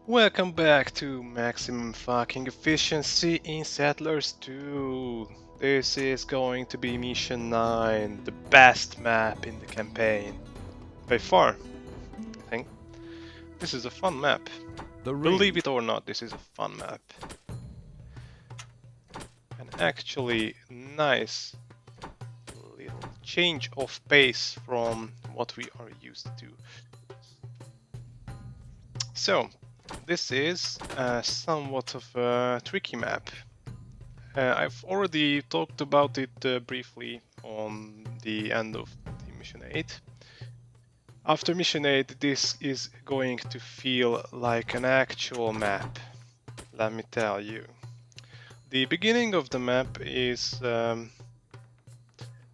Welcome back to Maximum Fucking Efficiency in Settlers 2. This is going to be Mission 9, the best map in the campaign. By far, I think. This is a fun map. Believe it or not, this is a fun map. An actually nice little change of pace from what we are used to. So, this is somewhat of a tricky map. I've already talked about it briefly on the end of the Mission 8. After Mission 8, this is going to feel like an actual map, let me tell you. The beginning of the map is the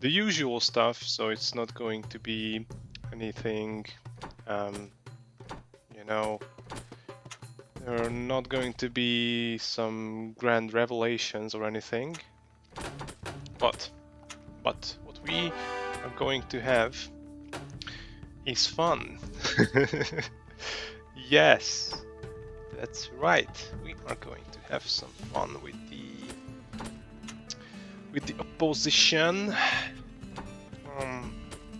usual stuff, so it's not going to be anything, you know, there are not going to be some grand revelations or anything. But what we are going to have is fun. Yes, that's right. We are going to have some fun with the opposition.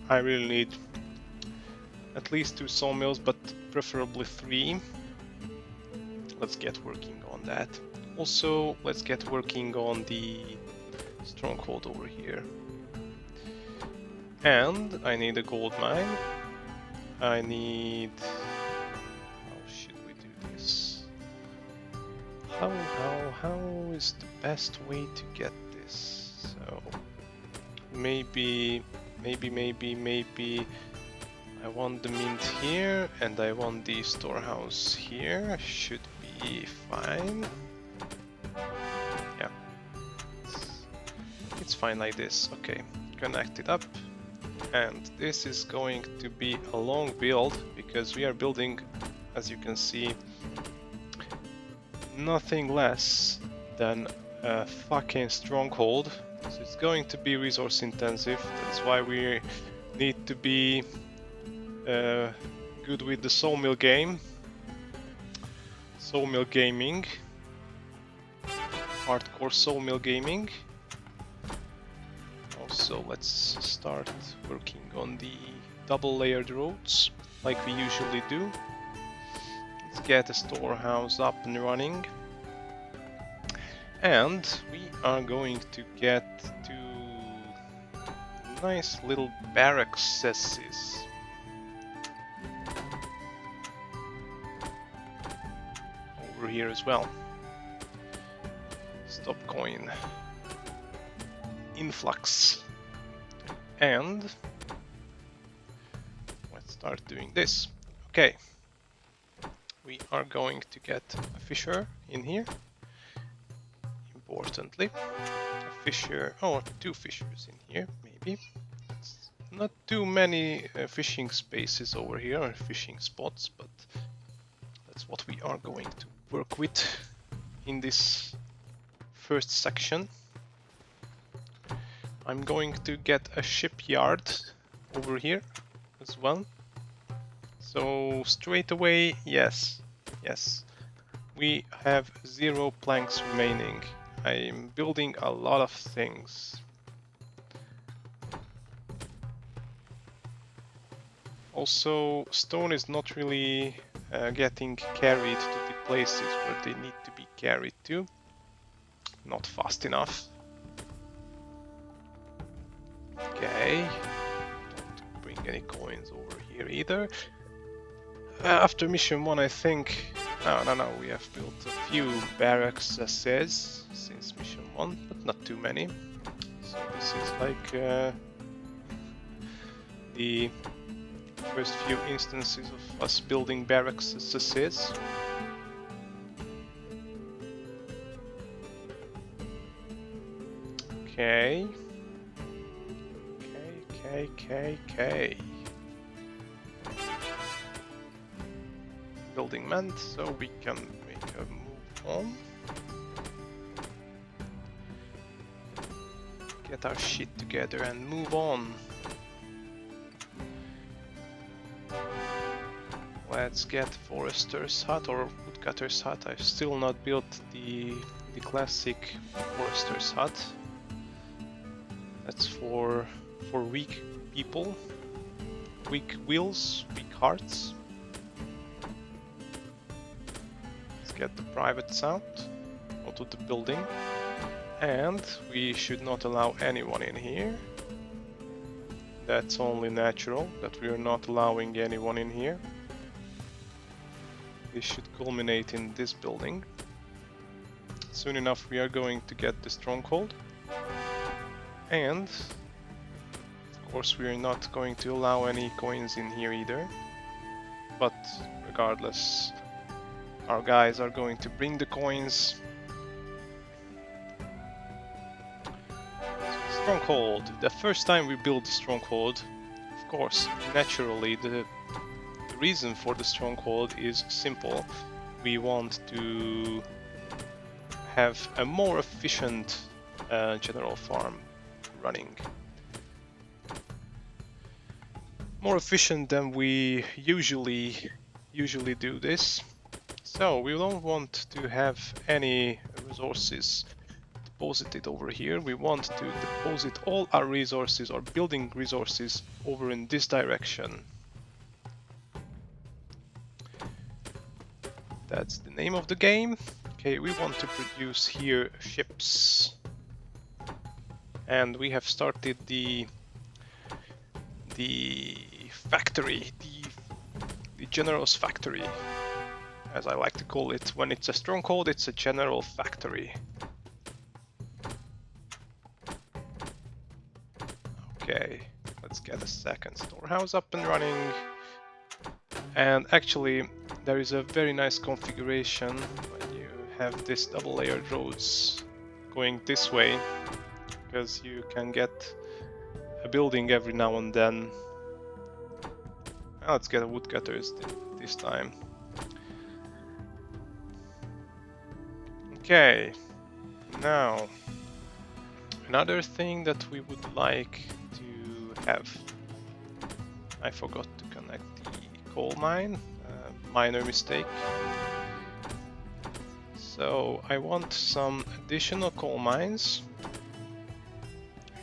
I really need at least 2 sawmills, but preferably 3. Let's get working on that. Also, let's get working on the stronghold over here. And I need a gold mine. I need... How should we do this? How is the best way to get this? So maybe I want the mint here and I want the storehouse here. Should be fine. Yeah, it's fine like this. Okay, connect it up. And this is going to be a long build because we are building, as you can see, nothing less than a fucking stronghold. So it's going to be resource intensive. That's why we need to be good with the sawmill game. Sawmill gaming. Hardcore sawmill gaming. So let's start working on the double layered roads like we usually do. Let's get a storehouse up and running. And we are going to get 2 nice little barracks over here as well. Stop coin. Influx. And let's start doing this. Okay, we are going to get a fisher in here. Importantly, a fisher, or 2 fishers in here, maybe. It's not too many fishing spaces over here, or fishing spots, but that's what we are going to work with in this first section. I'm going to get a shipyard over here as well. So straight away, yes, we have 0 planks remaining. I'm building a lot of things. Also, stone is not really getting carried to the places where they need to be carried to. Not fast enough. Okay, don't bring any coins over here either. After mission 1, I think... No, we have built a few barracks since mission 1, but not too many. So this is like the first few instances of us building barracks says. Okay. Building meant, so we can make a move on. Get our shit together and move on. Let's get forester's hut or woodcutter's hut. I've still not built the classic forester's hut. That's for weak people, weak wills, weak hearts. Let's get the private sound out of the building, and we should not allow anyone in here. That's only natural that we are not allowing anyone in here. This should culminate in this building. Soon enough we are going to get the stronghold. And of course we are not going to allow any coins in here either. But regardless, our guys are going to bring the coins. Stronghold. The first time we build the stronghold, of course, naturally the reason for the stronghold is simple. We want to have a more efficient general farm running. More efficient than we usually do this. So we don't want to have any resources deposited over here. We want to deposit all our resources or building resources over in this direction. That's the name of the game. Okay, we want to produce here ships. And we have started the factory, the general's factory, as I like to call it. When it's a stronghold, it's a general factory. Okay, let's get a second storehouse up and running. And actually, there is a very nice configuration when you have this double layered roads going this way, because you can get a building every now and then. Let's get a woodcutters this time. Okay, now another thing that we would like to have. I forgot to connect the coal mine, minor mistake. So I want some additional coal mines,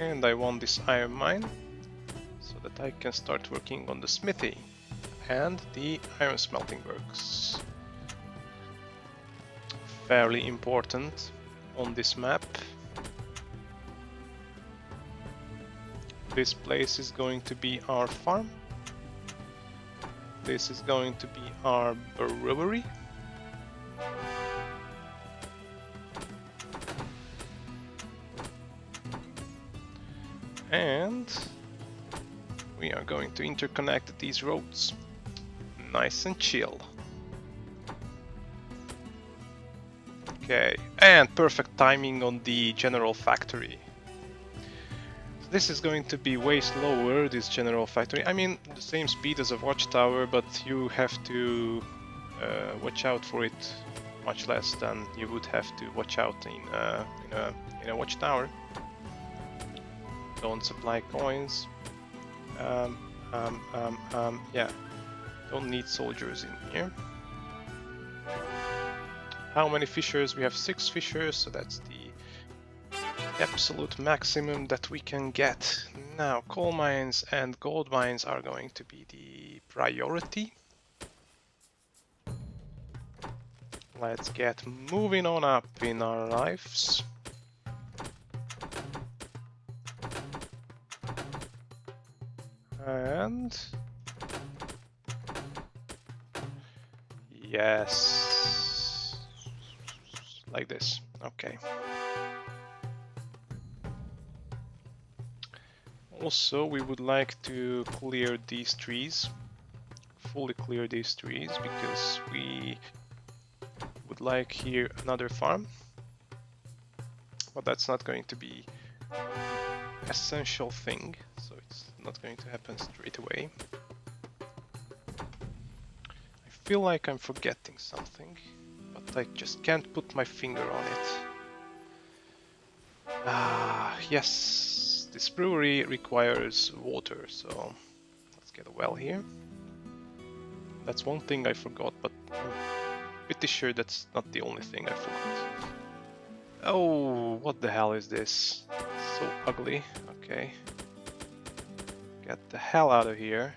and I want this iron mine so that I can start working on the smithy and the iron smelting works. Fairly important on this map. This place is going to be our farm. This is going to be our brewery. And we are going to interconnect these roads. Nice and chill. Okay, and perfect timing on the general factory. So this is going to be way slower, this general factory. I mean, the same speed as a watchtower, but you have to watch out for it much less than you would have to watch out in a watchtower. Don't supply coins. Yeah, don't need soldiers in here. How many fishers? We have 6 fishers, so that's the absolute maximum that we can get. Now, coal mines and gold mines are going to be the priority. Let's get moving on up in our lives. And yes, like this. Okay. Also, we would like to clear these trees, fully clear these trees, because we would like here another farm. But that's not going to be an essential thing, so it's not going to happen straight away. I feel like I'm forgetting something, but I just can't put my finger on it. Ah, yes, this brewery requires water, so let's get a well here. That's one thing I forgot, but I'm pretty sure that's not the only thing I forgot. Oh, what the hell is this? So ugly. Okay. Get the hell out of here.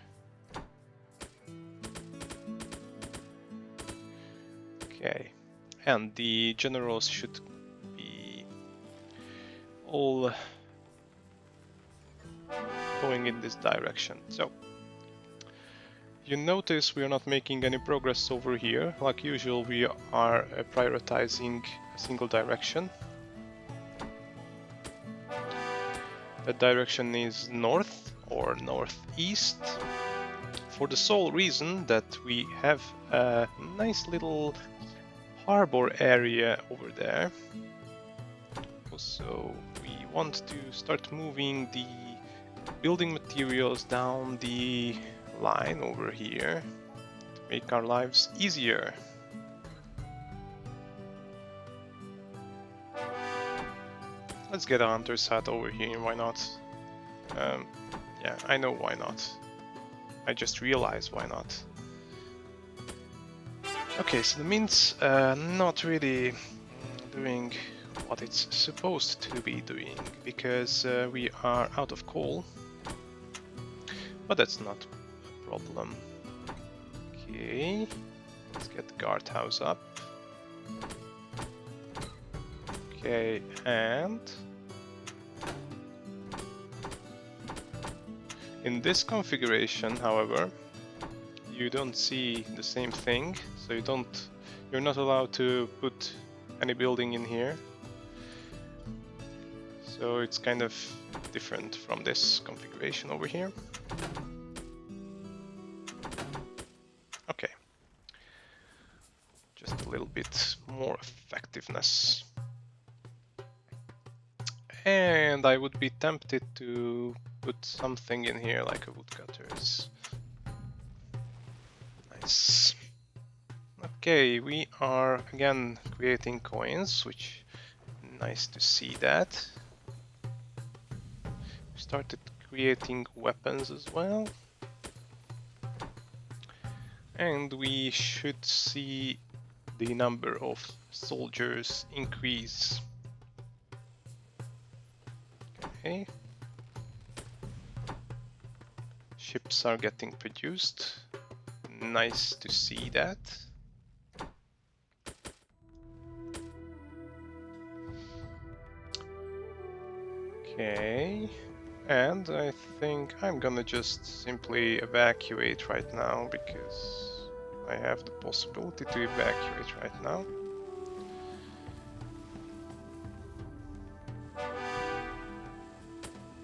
Okay. And the generals should be all going in this direction. So you notice we are not making any progress over here. Like usual, we are prioritizing a single direction. That direction is north or northeast, for the sole reason that we have a nice little harbor area over there. So we want to start moving the building materials down the line over here to make our lives easier. Let's get a hunter's hut over here, why not? Yeah, I know why not. I just realized why not. Okay, so the mint's not really doing what it's supposed to be doing, because we are out of coal. But that's not a problem. Okay, let's get the guardhouse up. Okay, and in this configuration, however, you don't see the same thing, so you're not allowed to put any building in here. So it's kind of different from this configuration over here. Okay, just a little bit more effectiveness. And I would be tempted to put something in here like a woodcutters. Nice. Okay, we are again creating coins, which nice to see that. We started creating weapons as well. And we should see the number of soldiers increase. Okay. Ships are getting produced. Nice to see that. Okay. And I think I'm gonna just simply evacuate right now, because I have the possibility to evacuate right now.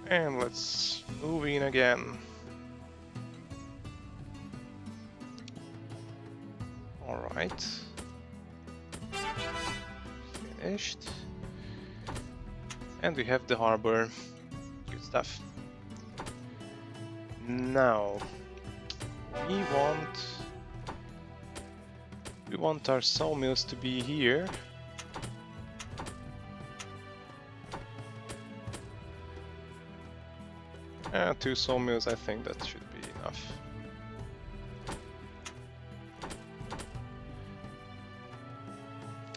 And let's move in again. Alright. Finished. And we have the harbor. Good stuff. Now we want our sawmills to be here. Two sawmills, I think that should be enough.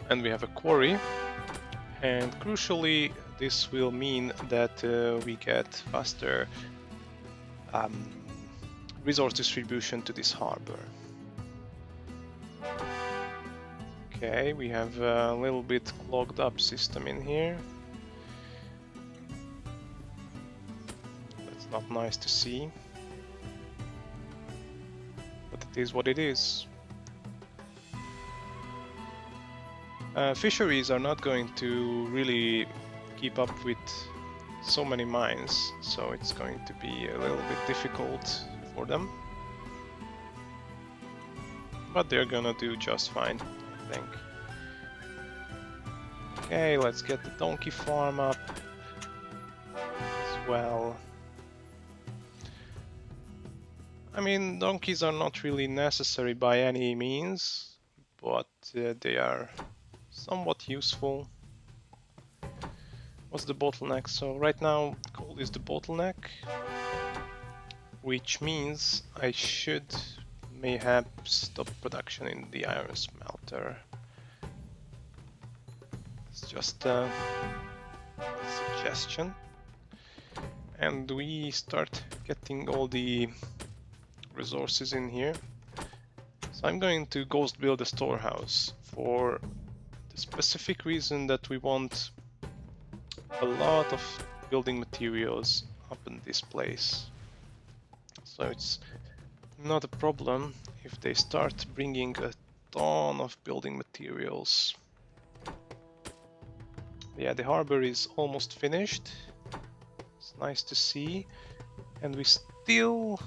And we have a quarry, and crucially this will mean that we get faster resource distribution to this harbor. Okay, we have a little bit clogged up system in here. That's not nice to see, but it is what it is. Fisheries are not going to really keep up with so many mines, so it's going to be a little bit difficult for them. But they're gonna do just fine, I think. Okay, let's get the donkey farm up as well. I mean, donkeys are not really necessary by any means, but they are somewhat useful. What's the bottleneck? So right now coal is the bottleneck, which means I should mayhap stop production in the iron smelter. It's just a suggestion. And we start getting all the resources in here. So I'm going to ghost build a storehouse for the specific reason that we want a lot of building materials up in this place. So it's not a problem if they start bringing a ton of building materials. Yeah, the harbor is almost finished. It's nice to see. And we still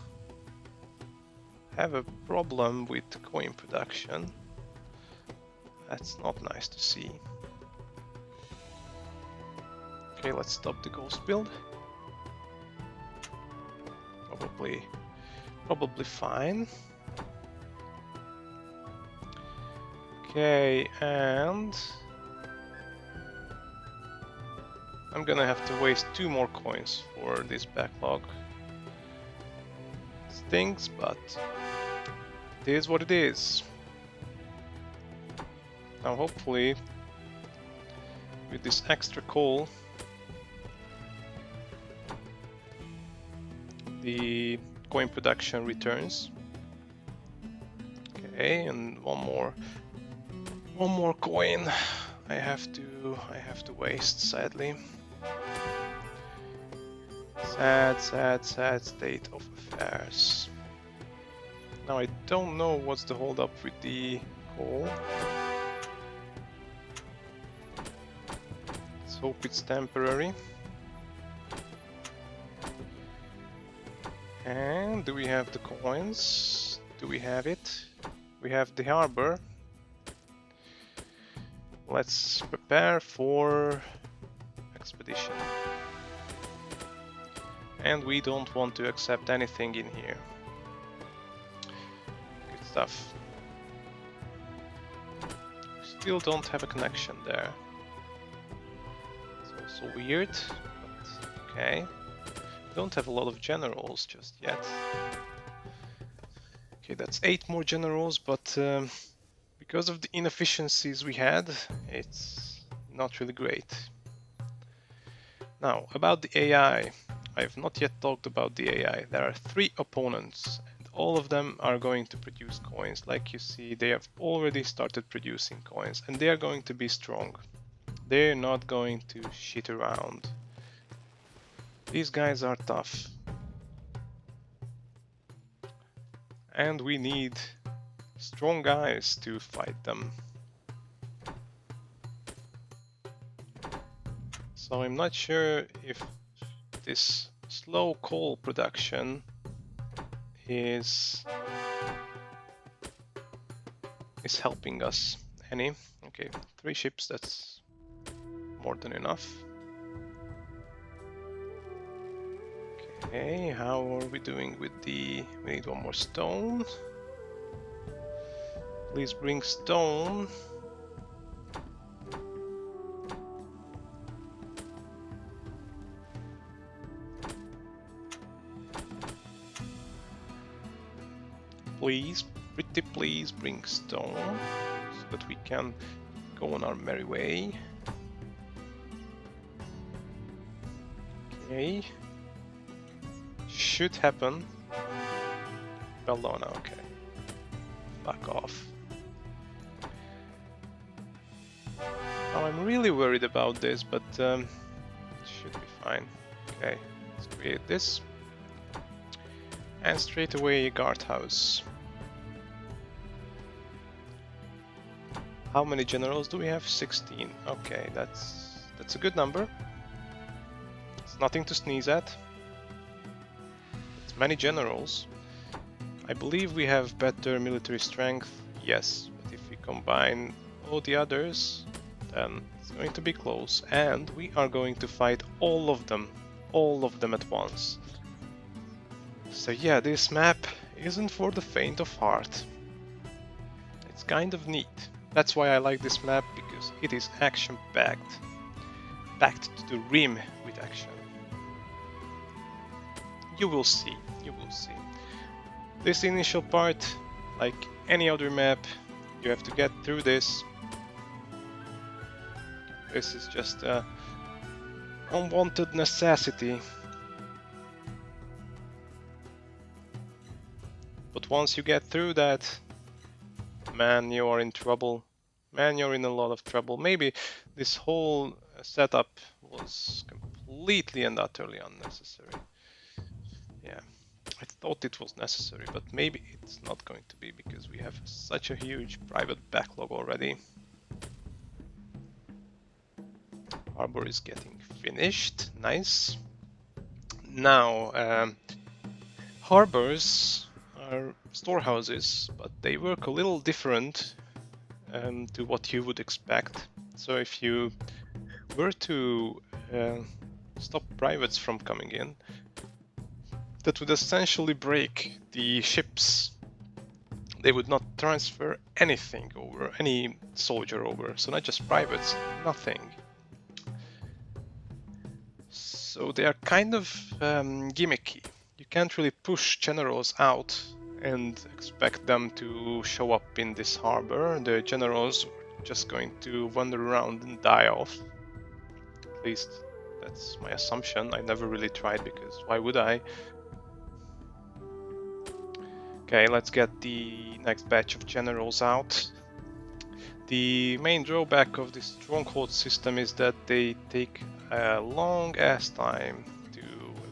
have a problem with coin production. That's not nice to see. Okay, let's stop the ghost build. Probably fine. Okay, and I'm gonna have to waste 2 more coins for this backlog. It stinks, but it is what it is. Now hopefully with this extra coal the coin production returns. Okay, and one more coin I have to waste, sadly. Sad state of affairs. Now I don't know what's the hold up with the coal. Let's hope it's temporary. And do we have the coins? Do we have it? We have the harbor. Let's prepare for expedition. And we don't want to accept anything in here. Good stuff. Still don't have a connection there. It's also weird, but okay. Don't have a lot of generals just yet. Okay, that's 8 more generals, but because of the inefficiencies we had, it's not really great. Now, about the AI. I've not yet talked about the AI. There are 3 opponents, and all of them are going to produce coins. Like you see, they have already started producing coins, and they are going to be strong. They're not going to shit around. These guys are tough. And we need strong guys to fight them. So I'm not sure if this slow coal production is helping us any. Okay, 3 ships, that's more than enough. Okay, how are we doing with the... we need 1 more stone. Please bring stone. Please, pretty please bring stone so that we can go on our merry way. Okay. Should happen. Bellona, okay. Fuck off. Now I'm really worried about this, but it should be fine. Okay, let's create this. And straight away a guardhouse. How many generals do we have? 16. Okay, that's a good number. It's nothing to sneeze at. It's many generals. I believe we have better military strength, yes, but if we combine all the others, then it's going to be close, and we are going to fight all of them at once. So yeah, this map isn't for the faint of heart. It's kind of neat. That's why I like this map, because it is action-packed. Packed to the rim with action. You will see, you will see. This initial part like any other map, you have to get through this. This is just a unwanted necessity. But once you get through that, man, you are in trouble. Man, you're in a lot of trouble. Maybe this whole setup was completely and utterly unnecessary. Yeah, I thought it was necessary, but maybe it's not going to be because we have such a huge private backlog already. Harbor is getting finished. Nice. Now, harbors are storehouses, but they work a little different to what you would expect. So if you were to stop privates from coming in, that would essentially break the ships. They would not transfer anything over, any soldier over, so not just privates, nothing. So they are kind of gimmicky. You can't really push generals out and expect them to show up in this harbor. The generals are just going to wander around and die off. At least that's my assumption. I never really tried because why would I? Okay, let's get the next batch of generals out. The main drawback of this stronghold system is that they take a long ass time to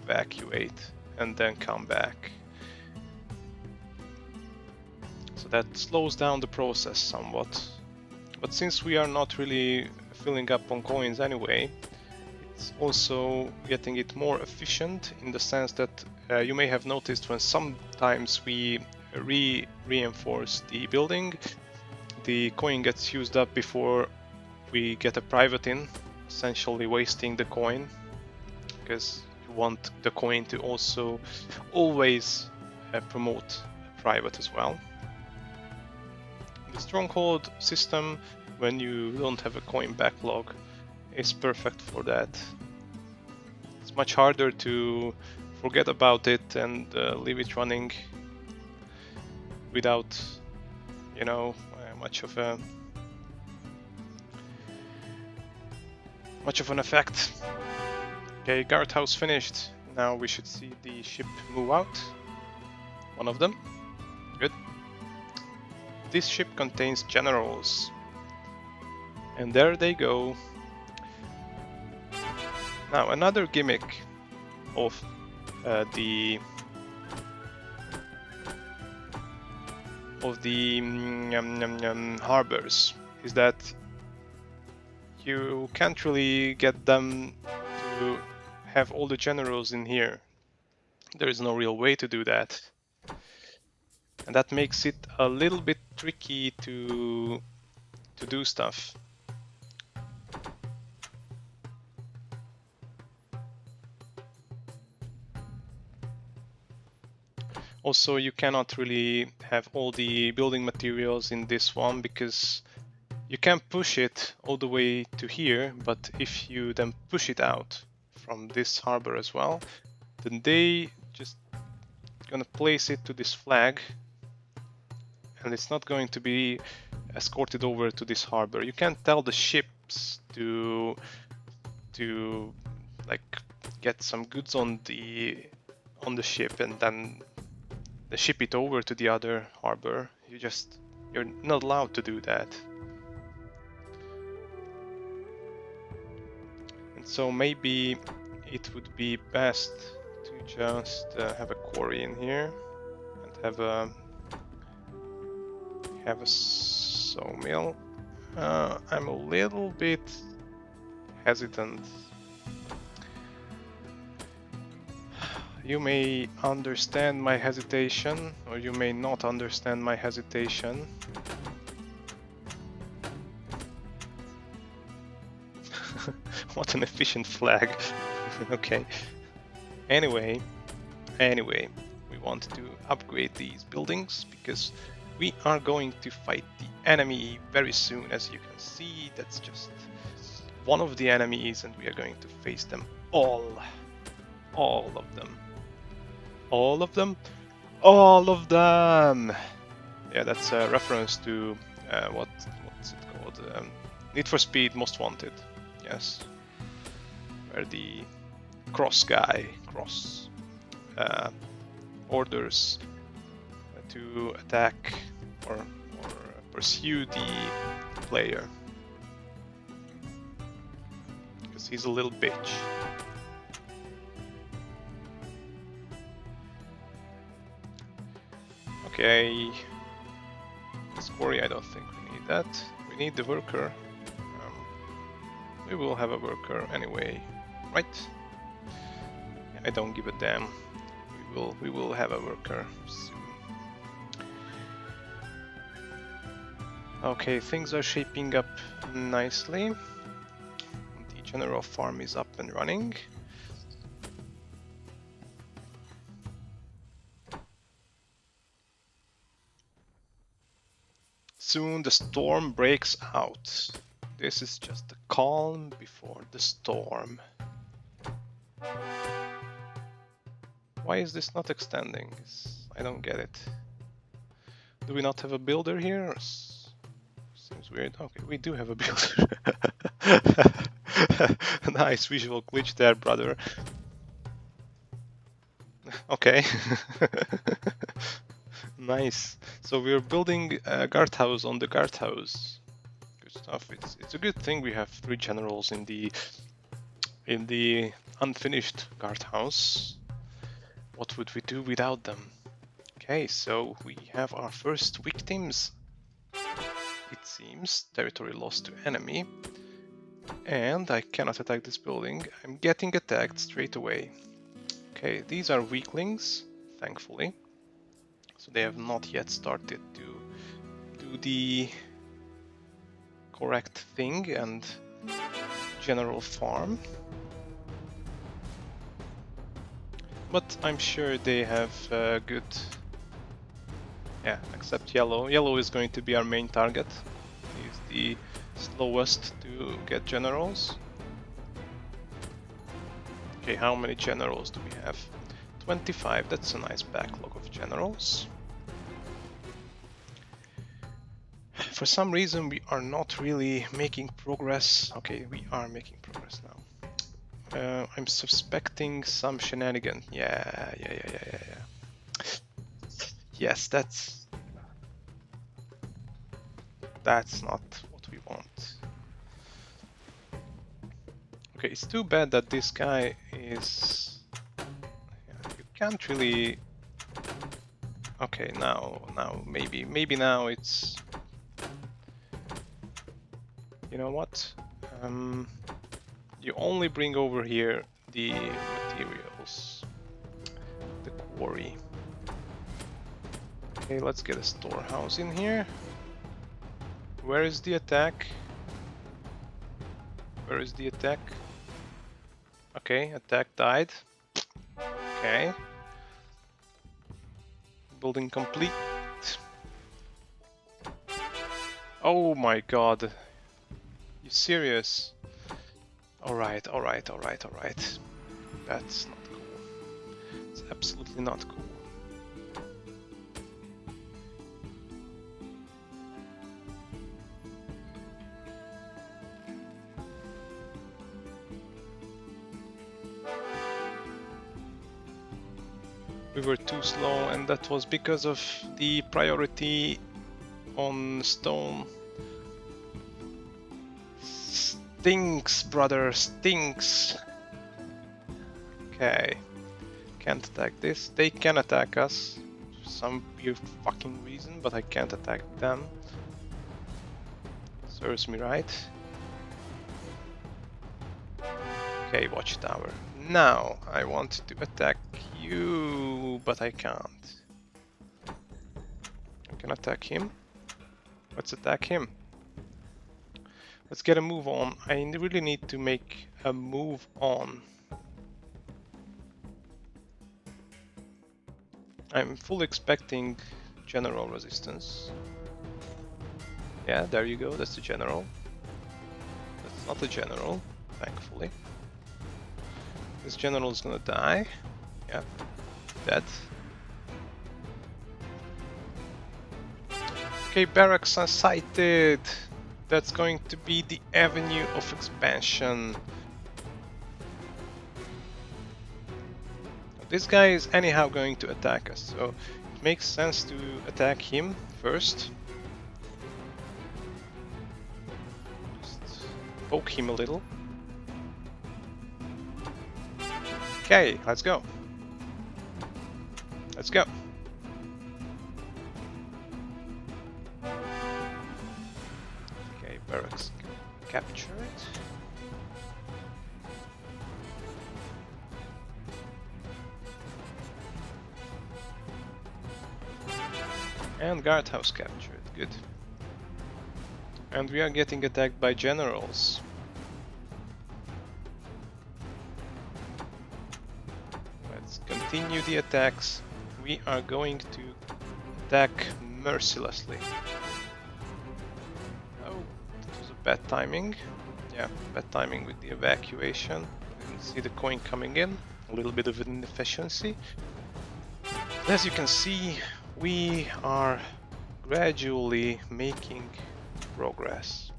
evacuate and then come back. So that slows down the process somewhat. But since we are not really filling up on coins anyway, it's also getting it more efficient in the sense that you may have noticed when sometimes we reinforce the building, the coin gets used up before we get a private in, essentially wasting the coin, because you want the coin to also always promote a private as well. The stronghold system, when you don't have a coin backlog, is perfect for that. It's much harder to forget about it and leave it running without, you know, much of an effect. Okay, guardhouse finished. Now we should see the ship move out. One of them. Good. This ship contains generals. And there they go. Now another gimmick of the harbors is that you can't really get them to have all the generals in here. There is no real way to do that. And that makes it a little bit tricky to do stuff. Also, you cannot really have all the building materials in this one because you can push it all the way to here, but if you then push it out from this harbor as well, then they just gonna place it to this flag and it's not going to be escorted over to this harbor. You can't tell the ships to like get some goods on the ship and then ship it over to the other harbor. You're not allowed to do that. And so maybe it would be best to just have a quarry in here and have a sawmill. I'm a little bit hesitant. You may understand my hesitation, or you may not understand my hesitation. What an efficient flag. Okay. Anyway, we want to upgrade these buildings because we are going to fight the enemy very soon. As you can see, that's just one of the enemies, and we are going to face them all of them. All of them? All of them! Yeah, that's a reference to what's it called? Need for Speed Most Wanted. Yes, where the cross guy orders to attack or pursue the player because he's a little bitch. Okay, this quarry, I don't think we need that. We need the worker. We will have a worker anyway, right? I don't give a damn. We will have a worker soon. Okay, things are shaping up nicely. The general farm is up and running. Soon the storm breaks out. This is just the calm before the storm. Why is this not extending? I don't get it. Do we not have a builder here? Seems weird. Okay, we do have a builder. Nice visual glitch there, brother. Okay. Nice. So we're building a guardhouse on the guardhouse. Good stuff. It's a good thing we have 3 generals in the unfinished guardhouse. What would we do without them? Okay, so we have our first victims. It seems territory lost to enemy. And I cannot attack this building. I'm getting attacked straight away. Okay, these are weaklings, thankfully. So they have not yet started to do the correct thing and general farm. But I'm sure they have good... Yeah, except yellow. Yellow is going to be our main target. He's the slowest to get generals. Okay, how many generals do we have? 25, that's a nice backlog of generals. For some reason we are not really making progress. Okay, we are making progress now. I'm suspecting some shenanigan. Yeah. Yes, that's not what we want. Okay, it's too bad that this guy is... Yeah, you can't really... Okay, now maybe now it's... You know what? You only bring over here the materials, the quarry. Okay, let's get a storehouse in here. Where is the attack? Where is the attack? Okay, attack died. Okay. Building complete. Oh my god. You serious? Alright. That's not cool. It's absolutely not cool. We were too slow, and that was because of the priority on stone. Stinks, brother, stinks. Okay, can't attack this. They can attack us for some weird fucking reason, but I can't attack them. Serves me right. Okay, watchtower. Now I want to attack you, but I can't. I can attack him. Let's attack him. Let's get a move on. I really need to make a move on. I'm fully expecting general resistance. Yeah, there you go, that's the general. That's not the general, thankfully. This general is gonna die. Yeah, dead. Okay, barracks are sighted. That's going to be the avenue of expansion. This guy is anyhow going to attack us, so it makes sense to attack him first. Just poke him a little. Okay, let's go. Let's go. Okay, barracks captured. And guardhouse captured, good. And we are getting attacked by generals. Let's continue the attacks. We are going to attack mercilessly. Oh, that was a bad timing. Yeah, bad timing with the evacuation. Didn't see the coin coming in. A little bit of an inefficiency. As you can see, we are gradually making progress.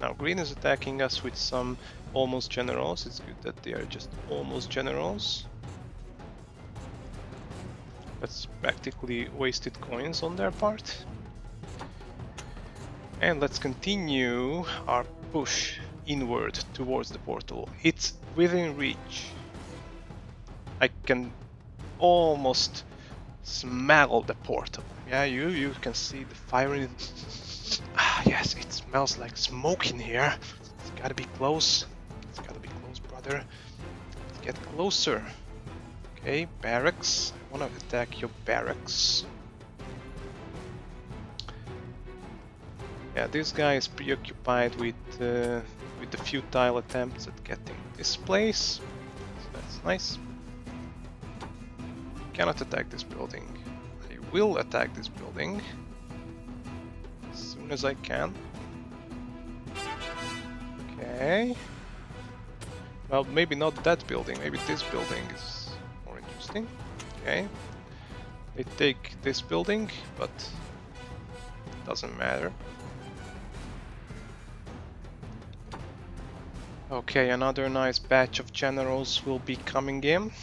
Now green is attacking us with some almost generals. It's good that they are just almost generals. That's practically wasted coins on their part. And let's continue our push inward towards the portal. It's within reach. I can almost smell the portal. Yeah, you can see the fire in it. Ah, yes, it smells like smoke in here. It's gotta be close. It's gotta be close, brother. Let's get closer. Okay, barracks. I wanna attack your barracks. Yeah, this guy is preoccupied with the futile attempts at getting this place. So that's nice. Cannot attack this building. I will attack this building as soon as I can. Okay. Well, maybe not that building. Maybe this building is more interesting. Okay. They take this building, but it doesn't matter. Okay, another nice batch of generals will be coming in.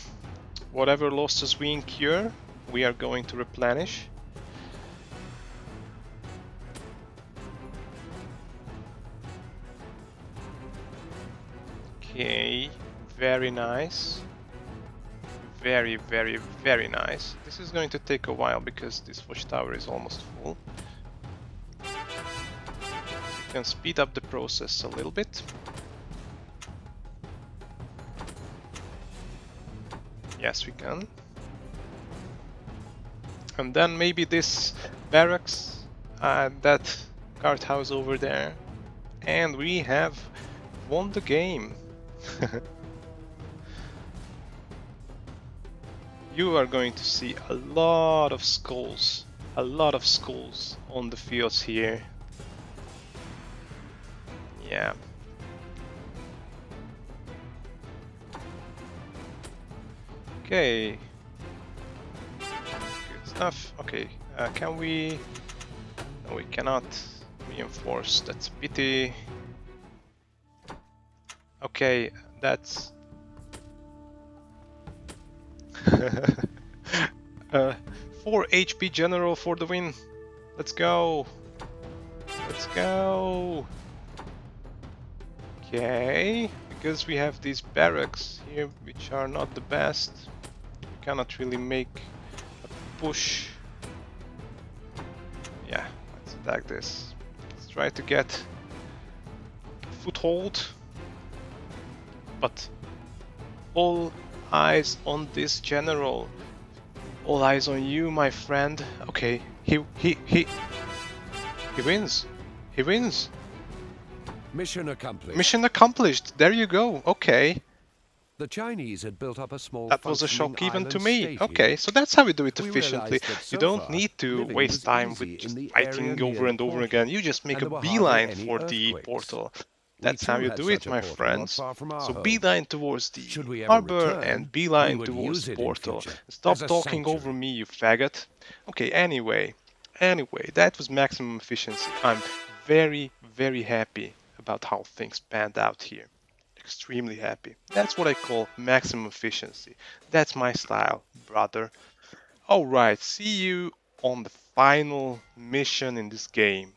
Whatever losses we incur, we are going to replenish. Okay, very nice. Very, very, very nice. This is going to take a while because this watchtower is almost full. You can speed up the process a little bit. Yes, we can. And then maybe this barracks, that guardhouse over there. And we have won the game. You are going to see a lot of skulls on the fields here. Yeah. Okay. Good stuff. Okay, can we... No, we cannot reinforce. That's a pity. Okay, that's... 4 HP general for the win. Let's go. Let's go. Okay, because we have these barracks here which are not the best, we cannot really make a push. Yeah, let's attack this. Let's try to get a foothold. But all eyes on this general. All eyes on you, my friend. Okay, he wins. He wins. Mission accomplished. Mission accomplished. There you go. Okay. The Chinese had built up a small. That was a shock even to me. Okay, so that's how we do it efficiently. You don't need to waste time with just fighting over and over again. You just make a beeline for the portal. That's how you do it, my friends. So beeline towards the harbor and beeline towards the portal. Stop talking over me, you faggot. Okay, anyway. Anyway, that was maximum efficiency. I'm very, very happy about how things panned out here. Extremely happy. That's what I call maximum efficiency. That's my style, brother. Alright, see you on the final mission in this game.